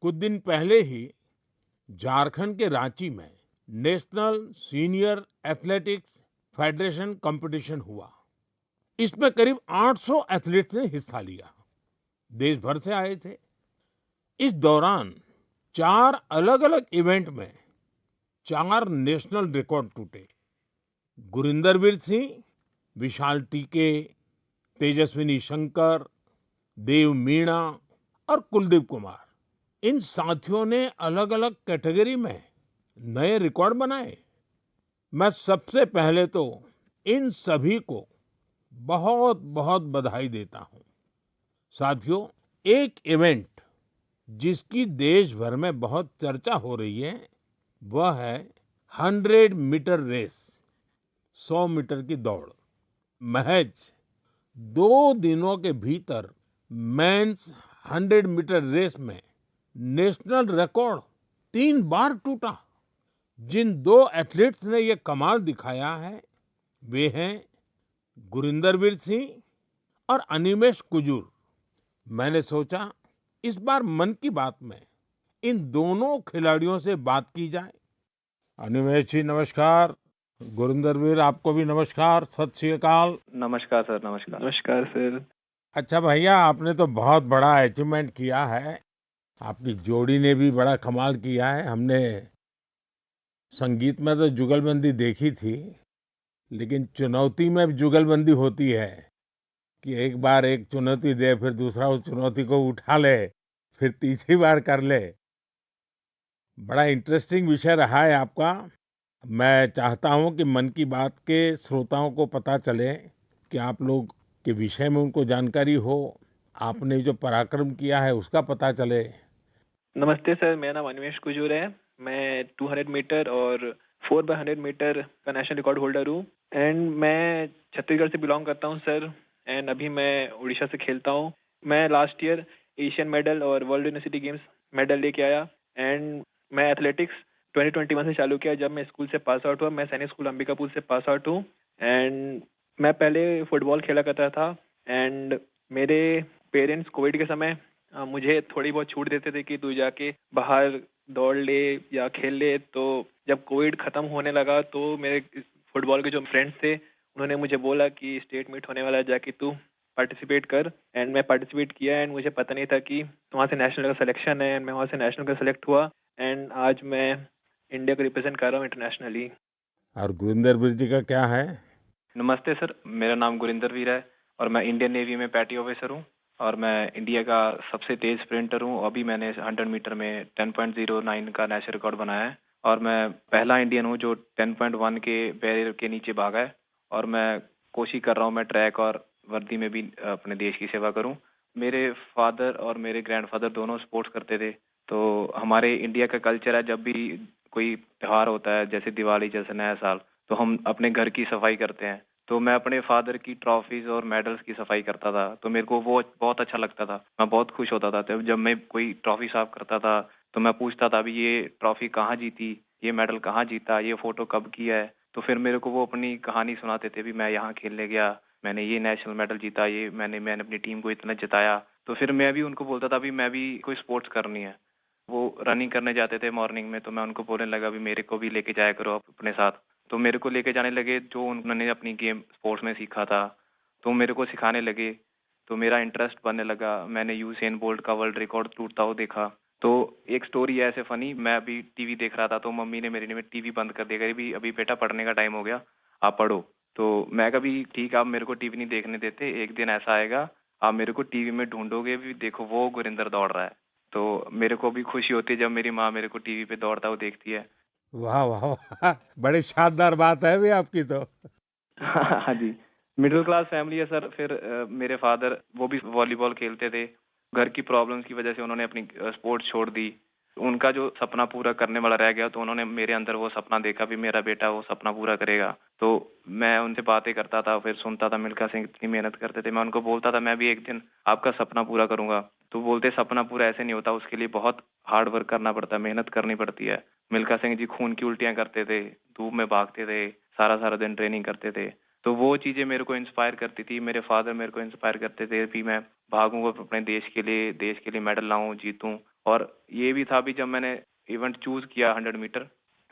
कुछ दिन पहले ही झारखंड के रांची में national senior athletics federation competition हुआ। इसमें करीब 800 एथलीट्स ने हिस्सा लिया। देश भर से आए थे। इस दौरान चार अलग-अलग इवेंट में चार नेशनल रिकॉर्ड टूटे। गुरिंदरवीर सिंह, विशाल टीके, तेजस्विनी शंकर, देव मीणा और कुलदीप कुमार, इन साथियों ने अलग-अलग कैटेगरी में नए रिकॉर्ड बनाए। मैं सबसे पहले तो इन सभी को बहुत बहुत बधाई देता हूं। साथियों, एक इवेंट जिसकी देश भर में बहुत चर्चा हो रही है, वह है 100 मीटर रेस, 100 मीटर की दौड़। महज 2 दिनों के भीतर मेंस 100 मीटर रेस में नेशनल रिकॉर्ड 3 बार टूटा। जिन दो एथलीट्स ने ये कमाल दिखाया है, वे हैं गुरिंदरवीर सिंह और अनिमेष कुजूर। मैंने सोचा इस बार मन की बात में इन दोनों खिलाड़ियों से बात की जाए। अनिमेष जी नमस्कार। गुरिंदरवीर आपको भी नमस्कार, सत श्री अकाल। नमस्कार सर। नमस्कार। नमस्कार सर। अच्छा भैया, आपने तो बहुत बड़ा अचीवमेंट किया है। आपकी जोड़ी ने भी बड़ा कमाल किया है। हमने संगीत में तो जुगलबंदी देखी थी, लेकिन चुनौती में भी जुगलबंदी होती है कि एक बार एक चुनौती दे, फिर दूसरा उस चुनौती को उठा ले, फिर तीसरी बार कर ले। बड़ा इंटरेस्टिंग विषय रहा है आपका। मैं चाहता हूं कि मन की बात के श्रोताओं को पता चले कि आप लोग के विषय में उनको जानकारी हो, आपने जो पराक्रम किया है उसका पता चले। नमस्ते सर, मेरा नाम अनिमेष कुजूर है। मैं 200 मीटर और 4x100 मीटर का नेशनल रिकॉर्ड होल्डर हूँ। एंड मैं छत्तीसगढ़ से बिलोंग करता हूँ सर। एंड अभी मैं उड़ीसा से खेलता हूँ। मैं लास्ट ईयर एशियन मेडल और वर्ल्ड यूनिवर्सिटी गेम्स मेडल लेके आया। एंड मैं एथलेटिक्स 2021 से चालू किया जब मैं स्कूल से पास आउट हुआ। मैं सैनिक स्कूल अंबिकापुर से पास आउट हूँ। एंड मैं पहले फुटबॉल खेला करता था। एंड मेरे पेरेंट्स कोविड के समय मुझे थोड़ी बहुत छूट देते थे कि तू जाके बाहर दौड़ ले या खेल ले। तो जब कोविड खत्म होने लगा तो मेरे फुटबॉल के जो फ्रेंड्स थे उन्होंने मुझे बोला कि स्टेट मीट होने वाला है, जाके तू पार्टिसिपेट कर। एंड मैं पार्टिसिपेट किया। एंड मुझे पता नहीं था कि वहाँ से नेशनल का सिलेक्शन है। एंड मैं वहाँ से नेशनल का सिलेक्ट हुआ। एंड आज मैं इंडिया को रिप्रेजेंट कर रहा हूँ इंटरनेशनली। और गुरिंदरवीर जी का क्या है? नमस्ते सर, मेरा नाम गुरिंदरवीर है और मैं इंडियन नेवी में पैटी ऑफिसर हूँ और मैं इंडिया का सबसे तेज स्प्रिंटर हूँ। अभी मैंने 100 मीटर में 10.09 का नेशनल रिकॉर्ड बनाया है और मैं पहला इंडियन हूँ जो 10.1 के बैरियर के नीचे भागा है। और मैं कोशिश कर रहा हूँ मैं ट्रैक और वर्दी में भी अपने देश की सेवा करूँ। मेरे फादर और मेरे ग्रैंडफादर दोनों स्पोर्ट्स करते थे। तो हमारे इंडिया का कल्चर है, जब भी कोई त्योहार होता है जैसे दिवाली, जैसे नया साल, तो हम अपने घर की सफाई करते हैं। तो मैं अपने फादर की ट्रॉफीज और मेडल्स की सफाई करता था। तो मेरे को वो बहुत अच्छा लगता था। मैं बहुत खुश होता था तो जब मैं कोई ट्रॉफी साफ करता था तो मैं पूछता था अभी ये ट्रॉफी कहाँ जीती, ये मेडल कहाँ जीता, ये फोटो कब की है। तो फिर मेरे को वो अपनी कहानी सुनाते थे भी मैं यहाँ खेलने गया, मैंने ये नेशनल मेडल जीता, ये मैंने अपनी टीम को इतना जिताया। तो फिर मैं भी उनको बोलता था भी मैं भी कोई स्पोर्ट्स करनी है। वो रनिंग करने जाते थे मॉर्निंग में, तो मैं उनको बोलने लगा भी मेरे को भी लेके जाया करो आप अपने साथ। तो मेरे को लेके जाने लगे, जो उन्होंने अपनी गेम स्पोर्ट्स में सीखा था तो मेरे को सिखाने लगे। तो मेरा इंटरेस्ट बनने लगा। मैंने यूसेन बोल्ट का वर्ल्ड रिकॉर्ड टूटता हुआ देखा। तो एक स्टोरी है ऐसे फनी, मैं अभी टीवी देख रहा था तो मम्मी ने मेरी ने टीवी बंद कर दिया, भी अभी बेटा पढ़ने का टाइम हो गया, आप पढ़ो। तो मैं कभी ठीक, आप मेरे को टीवी नहीं देखने देते, एक दिन ऐसा आएगा आप मेरे को टीवी में ढूंढोगे भी, देखो वो गुरिंदर दौड़ रहा है। तो मेरे को भी खुशी होती है जब मेरी माँ मेरे को टीवी पे दौड़ता हुआ देखती है। वाह वाह वाह! बड़ी शानदार बात है भी आपकी तो। हाँ जी, मिडिल क्लास फैमिली है सर। फिर मेरे फादर वो भी वॉलीबॉल खेलते थे। घर की प्रॉब्लम्स की वजह से उन्होंने अपनी स्पोर्ट्स छोड़ दी। उनका जो सपना पूरा करने वाला रह गया, तो उन्होंने मेरे अंदर वो सपना देखा भी मेरा बेटा वो सपना पूरा करेगा। तो मैं उनसे बातें करता था, फिर सुनता था मिल्खा सिंह इतनी मेहनत करते थे। मैं उनको बोलता था मैं भी एक दिन आपका सपना पूरा करूंगा। तो बोलते सपना पूरा ऐसे नहीं होता, उसके लिए बहुत हार्ड वर्क करना पड़ता है, मेहनत करनी पड़ती है। मिल्खा सिंह जी खून की उल्टियां करते थे, धूप में भागते थे, सारा सारा दिन ट्रेनिंग करते थे। तो वो चीजें मेरे को इंस्पायर करती थी। मेरे फादर मेरे को इंस्पायर करते थे कि मैं भागूंगा अपने देश के लिए मेडल लाऊं, जीतूं। और ये भी था भी जब मैंने इवेंट चूज किया 100 मीटर,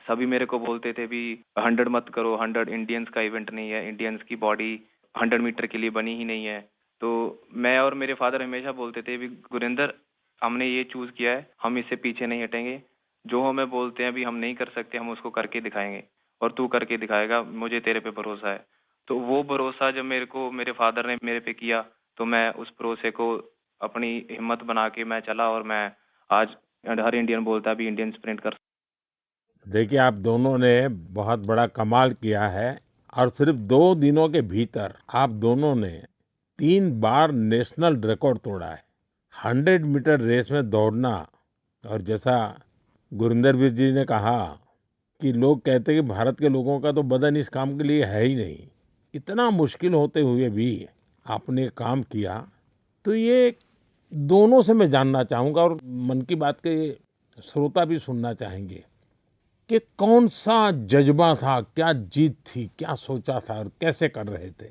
सभी मेरे को बोलते थे भी 100 मत करो, 100 इंडियंस का इवेंट नहीं है, इंडियंस की बॉडी 100 मीटर के लिए बनी ही नहीं है। तो मैं और मेरे फादर हमेशा बोलते थे भी गुरिंदर, हमने ये चूज किया है, हम इससे पीछे नहीं हटेंगे। जो हमें बोलते हैं भी हम नहीं कर सकते, हम उसको करके दिखाएंगे और तू करके दिखाएगा, मुझे तेरे पे भरोसा है। तो वो भरोसा जब मेरे को मेरे फादर ने मेरे पे किया, तो मैं उस भरोसे को अपनी हिम्मत बना के मैं चला और मैं आज हर इंडियन बोलता है भी इंडियन स्प्रिंट कर। देखिए, आप दोनों ने बहुत बड़ा कमाल किया है और सिर्फ 2 दिनों के भीतर आप दोनों ने 3 बार नेशनल रिकॉर्ड तोड़ा है। 100 मीटर रेस में दौड़ना, और जैसा गुरिंदर वीर जी ने कहा कि लोग कहते हैं कि भारत के लोगों का तो बदन इस काम के लिए है ही नहीं। इतना मुश्किल होते हुए भी आपने काम किया। तो ये दोनों से मैं जानना चाहूँगा, और मन की बात के श्रोता भी सुनना चाहेंगे कि कौन-सा जज़्बा था, क्या जीत थी, क्या सोचा था और कैसे कर रहे थे?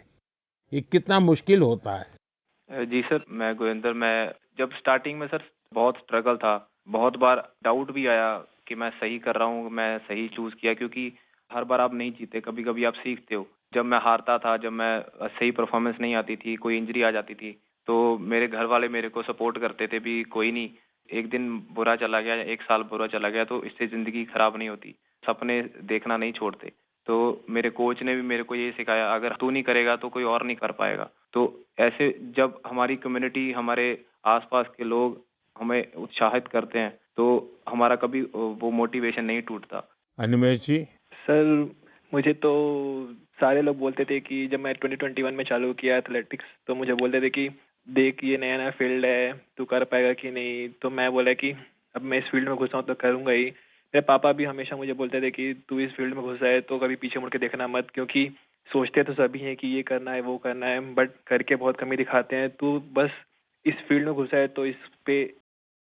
ये कितना मुश्किल होता है? जी सर, मैं गुरिंदर, मैं जब स्टार्टिंग में सर बहुत स्ट्रगल था, बहुत बार डाउट भी आया कि मैं सही कर रहा हूँ, मैं सही चूज किया, क्योंकि हर बार आप नहीं जीते, कभी-कभी आप सीखते हो। जब मैं हारता था, जब मैं सही परफॉर्मेंस नहीं आती थी, कोई इंजरी आ जाती थी, तो मेरे घर वाले मेरे को सपोर्ट करते थे भी कोई नहीं, एक दिन बुरा चला गया, 1 साल बुरा चला गया तो इससे जिंदगी खराब नहीं होती, सपने देखना नहीं छोड़ते। तो मेरे कोच ने भी मेरे को ये सिखाया, अगर तू नहीं करेगा तो कोई और नहीं कर पाएगा। तो ऐसे जब हमारी कम्युनिटी, हमारे आसपास के लोग हमें उत्साहित करते हैं, तो हमारा कभी वो मोटिवेशन नहीं टूटता। अनिमेष जी? सर मुझे तो सारे लोग बोलते थे कि जब मैं 2021 में चालू किया एथलेटिक्स, तो मुझे बोलते थे कि देख ये नया नया फील्ड है, तू कर पाएगा कि नहीं। तो मैं बोला कि अब मैं इस फील्ड में घुसा हूँ तो करूँगा ही। मेरे पापा भी हमेशा मुझे बोलते थे कि तू इस फील्ड में घुसा है तो कभी पीछे मुड़ के देखना मत, क्योंकि सोचते तो सभी हैं कि ये करना है वो करना है, बट करके बहुत कमी दिखाते हैं। तू बस इस फील्ड में घुसा है तो इस पे